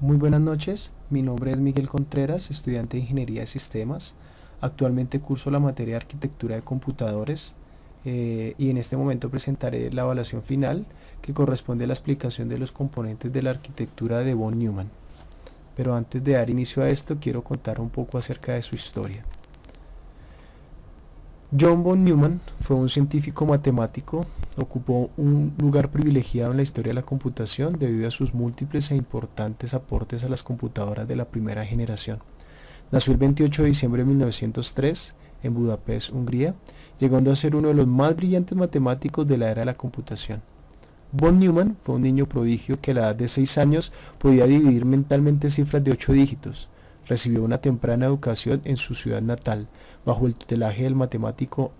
Muy buenas noches, mi nombre es Miguel Contreras, estudiante de Ingeniería de Sistemas. Actualmente curso la materia de Arquitectura de Computadores y en este momento presentaré la evaluación final que corresponde a la explicación de los componentes de la arquitectura de von Neumann. Pero antes de dar inicio a esto, quiero contar un poco acerca de su historia. John von Neumann fue un científico matemático, ocupó un lugar privilegiado en la historia de la computación debido a sus múltiples e importantes aportes a las computadoras de la primera generación. Nació el 28 de diciembre de 1903 en Budapest, Hungría, llegando a ser uno de los más brillantes matemáticos de la era de la computación. Von Neumann fue un niño prodigio que a la edad de 6 años podía dividir mentalmente cifras de 8 dígitos. Recibió una temprana educación en su ciudad natal, bajo el tutelaje del matemático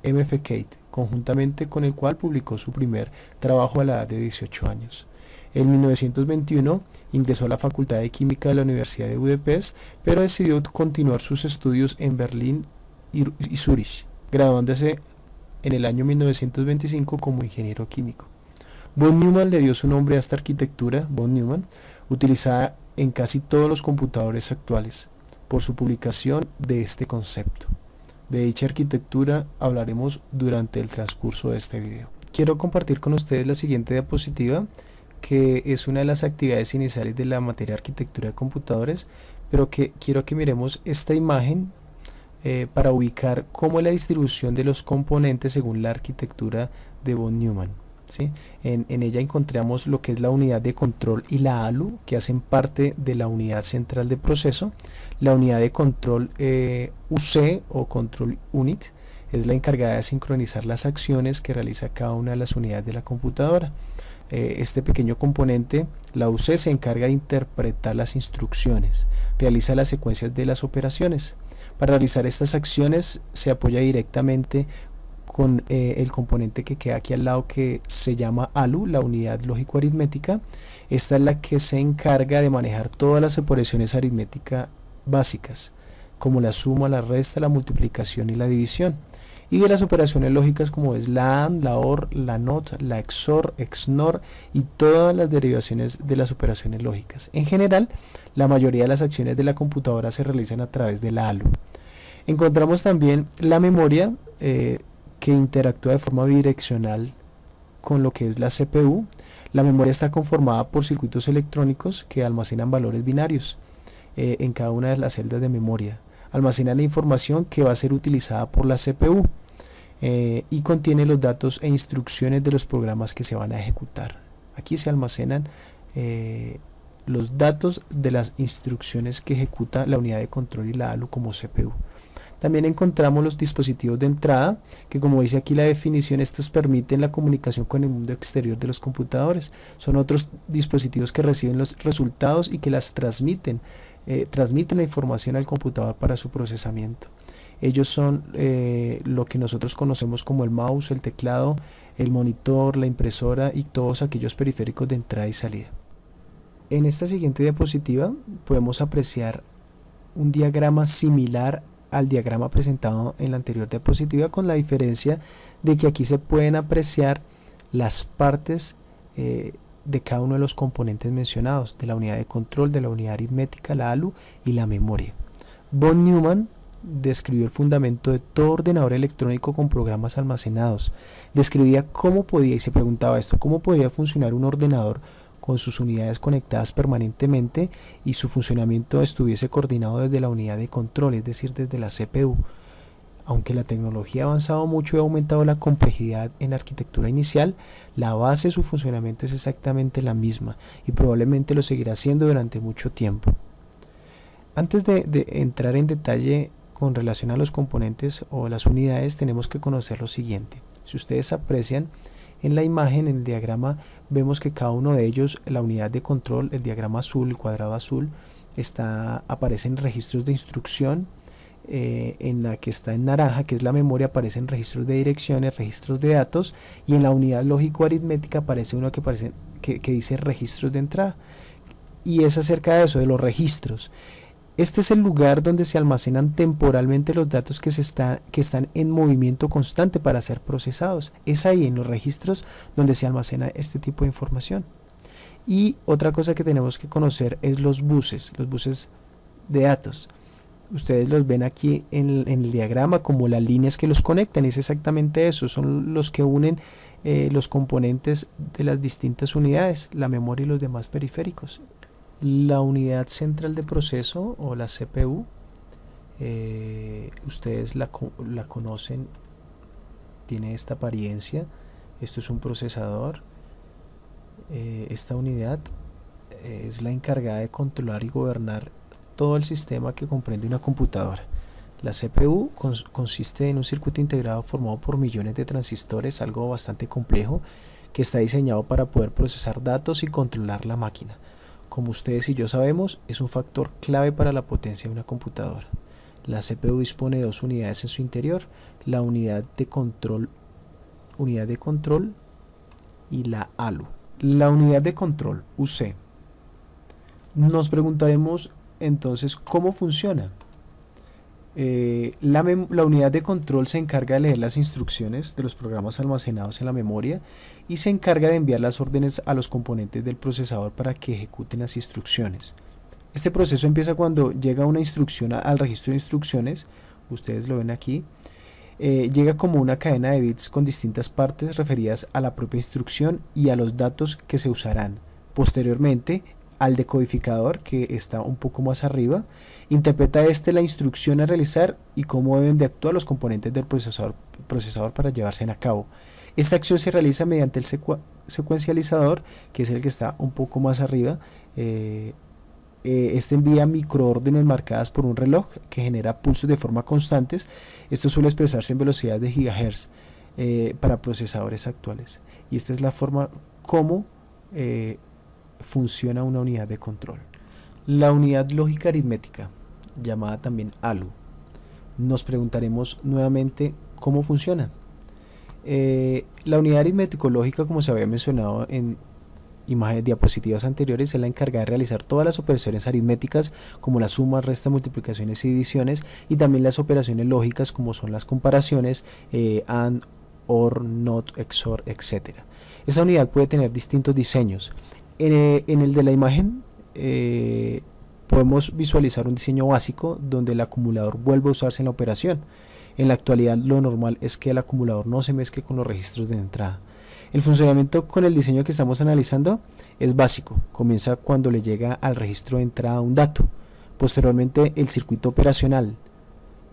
M. F. Kate, conjuntamente con el cual publicó su primer trabajo a la edad de 18 años. En 1921 ingresó a la Facultad de Química de la Universidad de Budapest, pero decidió continuar sus estudios en Berlín y Zúrich, graduándose en el año 1925 como ingeniero químico. Von Neumann le dio su nombre a esta arquitectura, von Neumann, utilizada en casi todos los computadores actuales, por su publicación de este concepto. De dicha arquitectura hablaremos durante el transcurso de este video. Quiero compartir con ustedes la siguiente diapositiva, que es una de las actividades iniciales de la materia de arquitectura de computadores, pero que quiero que miremos esta imagen para ubicar cómo es la distribución de los componentes según la arquitectura de von Neumann. ¿Sí? En ella encontramos lo que es la unidad de control y la ALU, que hacen parte de la unidad central de proceso. La unidad de control UC o Control Unit es la encargada de sincronizar las acciones que realiza cada una de las unidades de la computadora. Este pequeño componente, la UC, se encarga de interpretar las instrucciones, realiza las secuencias de las operaciones. Para realizar estas acciones se apoya directamente con el componente que queda aquí al lado, que se llama ALU, la unidad lógico-aritmética. Esta es la que se encarga de manejar todas las operaciones aritméticas básicas, como la suma, la resta, la multiplicación y la división, y de las operaciones lógicas como es la AND, la OR, la NOT, la XOR, XNOR y todas las derivaciones de las operaciones lógicas. En general, la mayoría de las acciones de la computadora se realizan a través de la ALU. Encontramos también la memoria, que interactúa de forma bidireccional con lo que es la CPU. La memoria está conformada por circuitos electrónicos que almacenan valores binarios en cada una de las celdas de memoria. Almacena la información que va a ser utilizada por la CPU y contiene los datos e instrucciones de los programas que se van a ejecutar. Aquí se almacenan los datos de las instrucciones que ejecuta la unidad de control y la ALU como CPU. También encontramos los dispositivos de entrada, que, como dice aquí la definición, estos permiten la comunicación con el mundo exterior de los computadores. Son otros dispositivos que reciben los resultados y que las transmiten la información al computador para su procesamiento. Ellos son lo que nosotros conocemos como el mouse, el teclado, el monitor, la impresora y todos aquellos periféricos de entrada y salida. En esta siguiente diapositiva podemos apreciar un diagrama similar al diagrama presentado en la anterior diapositiva, con la diferencia de que aquí se pueden apreciar las partes de cada uno de los componentes mencionados, de la unidad de control, de la unidad aritmética, la ALU y la memoria. Von Neumann describió el fundamento de todo ordenador electrónico con programas almacenados. Describía cómo podía, y se preguntaba esto, cómo podía funcionar un ordenador con sus unidades conectadas permanentemente y su funcionamiento estuviese coordinado desde la unidad de control, es decir, desde la CPU. Aunque la tecnología ha avanzado mucho y ha aumentado la complejidad en la arquitectura inicial, la base de su funcionamiento es exactamente la misma y probablemente lo seguirá siendo durante mucho tiempo. Antes de entrar en detalle con relación a los componentes o las unidades, tenemos que conocer lo siguiente. Si ustedes aprecian en la imagen, en el diagrama, vemos que cada uno de ellos, la unidad de control, el diagrama azul, el cuadrado azul, aparecen registros de instrucción. En la que está en naranja, que es la memoria, aparecen registros de direcciones, registros de datos, y en la unidad lógico-aritmética aparece uno que dice registros de entrada, y es acerca de eso, de los registros. Este es el lugar donde se almacenan temporalmente los datos que están en movimiento constante para ser procesados. Es ahí, en los registros, donde se almacena este tipo de información. Y otra cosa que tenemos que conocer es los buses de datos. Ustedes los ven aquí en el diagrama como las líneas que los conectan, y es exactamente eso, son los que unen los componentes de las distintas unidades, la memoria y los demás periféricos. La unidad central de proceso, o la CPU, ustedes la conocen, tiene esta apariencia. Esto es un procesador. Esta unidad es la encargada de controlar y gobernar todo el sistema que comprende una computadora. La CPU consiste en un circuito integrado formado por millones de transistores, algo bastante complejo, que está diseñado para poder procesar datos y controlar la máquina. Como ustedes y yo sabemos, es un factor clave para la potencia de una computadora. La CPU dispone de dos unidades en su interior: la unidad de control y la ALU. La unidad de control, UC. Nos preguntaremos entonces cómo funciona. La unidad de control se encarga de leer las instrucciones de los programas almacenados en la memoria y se encarga de enviar las órdenes a los componentes del procesador para que ejecuten las instrucciones. Este proceso empieza cuando llega una instrucción al registro de instrucciones. Ustedes lo ven aquí. Llega como una cadena de bits con distintas partes referidas a la propia instrucción y a los datos que se usarán. Posteriormente, al decodificador, que está un poco más arriba, interpreta la instrucción a realizar y cómo deben de actuar los componentes del procesador para llevarse a cabo. Esta acción se realiza mediante el secuencializador, que es el que está un poco más arriba. Este envía microórdenes marcadas por un reloj que genera pulsos de forma constantes. Esto suele expresarse en velocidades de gigahertz para procesadores actuales. Y esta es la forma como funciona una unidad de control. La unidad lógica aritmética, llamada también ALU. Nos preguntaremos nuevamente cómo funciona. La unidad aritmético-lógica, como se había mencionado en imágenes diapositivas anteriores, es la encargada de realizar todas las operaciones aritméticas, como la suma, resta, multiplicaciones y divisiones, y también las operaciones lógicas, como son las comparaciones, AND, OR, NOT, XOR, etc. Esta unidad puede tener distintos diseños. En el de la imagen podemos visualizar un diseño básico donde el acumulador vuelve a usarse en la operación. En la actualidad, lo normal es que el acumulador no se mezcle con los registros de entrada. El funcionamiento con el diseño que estamos analizando es básico. Comienza cuando le llega al registro de entrada un dato, posteriormente el circuito operacional,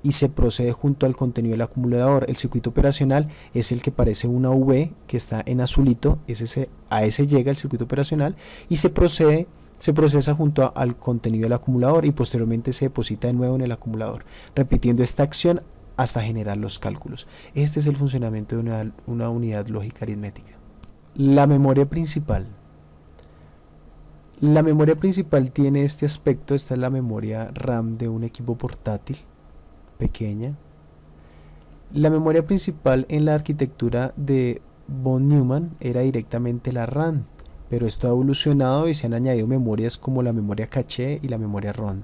y se procede junto al contenido del acumulador. El circuito operacional es el que parece una V, que está en azulito. A ese llega el circuito operacional y se procesa junto al contenido del acumulador, y posteriormente se deposita de nuevo en el acumulador, repitiendo esta acción hasta generar los cálculos. Este es el funcionamiento de una unidad lógica aritmética. La memoria principal. La memoria principal tiene este aspecto. Esta es la memoria RAM de un equipo portátil pequeña. La memoria principal en la arquitectura de von Neumann era directamente la RAM, pero esto ha evolucionado y se han añadido memorias como la memoria caché y la memoria ROM,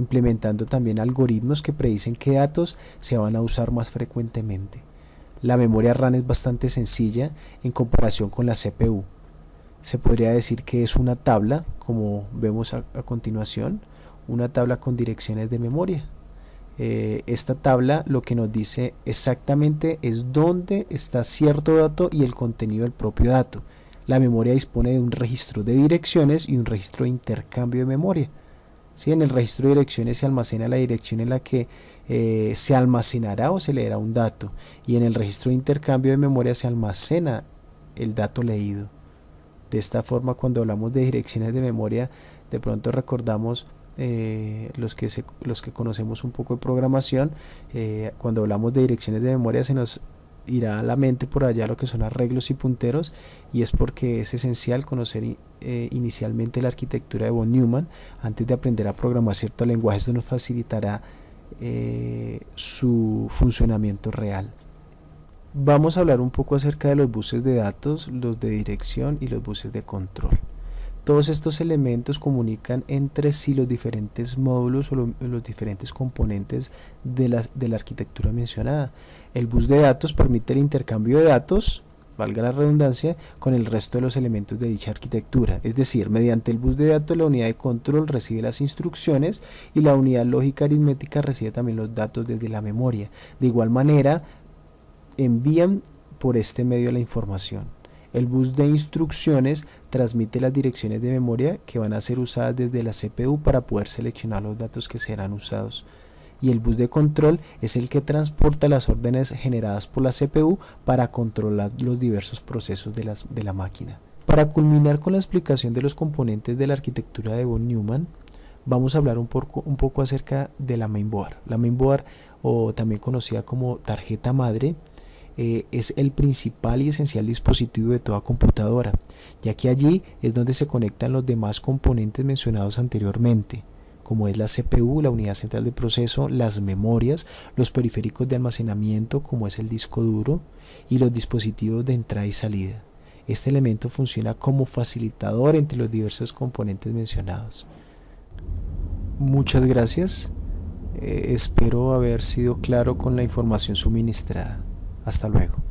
implementando también algoritmos que predicen qué datos se van a usar más frecuentemente. La memoria RAM es bastante sencilla en comparación con la CPU. Se podría decir que es una tabla, como vemos a continuación, una tabla con direcciones de memoria. Esta tabla lo que nos dice exactamente es dónde está cierto dato y el contenido del propio dato. La memoria dispone de un registro de direcciones y un registro de intercambio de memoria. ¿Sí? En el registro de direcciones se almacena la dirección en la que se almacenará o se leerá un dato, y en el registro de intercambio de memoria se almacena el dato leído. De esta forma, cuando hablamos de direcciones de memoria, de pronto recordamos los que conocemos un poco de programación, cuando hablamos de direcciones de memoria se nos irá a la mente por allá lo que son arreglos y punteros, y es porque es esencial conocer inicialmente la arquitectura de von Neumann antes de aprender a programar ciertos lenguajes. Esto nos facilitará su funcionamiento real. Vamos a hablar un poco acerca de los buses de datos, los de dirección y los buses de control. Todos estos elementos comunican entre sí los diferentes módulos o los diferentes componentes de la arquitectura mencionada. El bus de datos permite el intercambio de datos valga la redundancia, con el resto de los elementos de dicha arquitectura. Es decir, mediante el bus de datos la unidad de control recibe las instrucciones y la unidad lógica aritmética recibe también los datos desde la memoria. De igual manera, envían por este medio la información. El bus de instrucciones transmite las direcciones de memoria que van a ser usadas desde la CPU para poder seleccionar los datos que serán usados. Y el bus de control es el que transporta las órdenes generadas por la CPU para controlar los diversos procesos de la máquina. Para culminar con la explicación de los componentes de la arquitectura de von Neumann, vamos a hablar un poco acerca de la mainboard. La mainboard, o también conocida como tarjeta madre, es el principal y esencial dispositivo de toda computadora, ya que allí es donde se conectan los demás componentes mencionados anteriormente, como es la CPU, la unidad central de proceso, las memorias, los periféricos de almacenamiento, como es el disco duro, y los dispositivos de entrada y salida. Este elemento funciona como facilitador entre los diversos componentes mencionados. Muchas gracias. Espero haber sido claro con la información suministrada. Hasta luego.